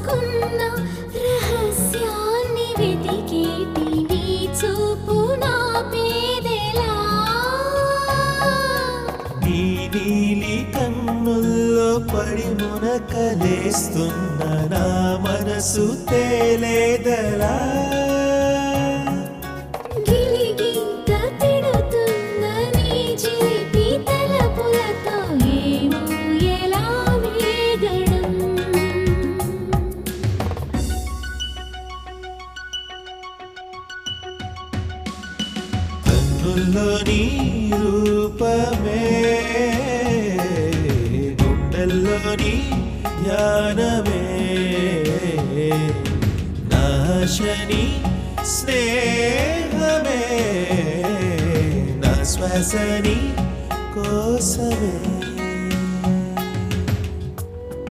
దాచుకున్న రహస్యాన్ని వెతికేటి నీ చూపు నా పేదెలా నీ నీలి కన్నుల్లో పడి మునకలేస్తున్న నా మనసు తేలేదలా గిలిగింత తిడుతున్న నీ చిలిపి తలపులతో ఏమో ఎలా వేగడం కన్నుల్లో నీ రూపమే గుండెల్లో నీ ధ్యానమే నాశని స్నేహమే నా శ్వాసని కోసమే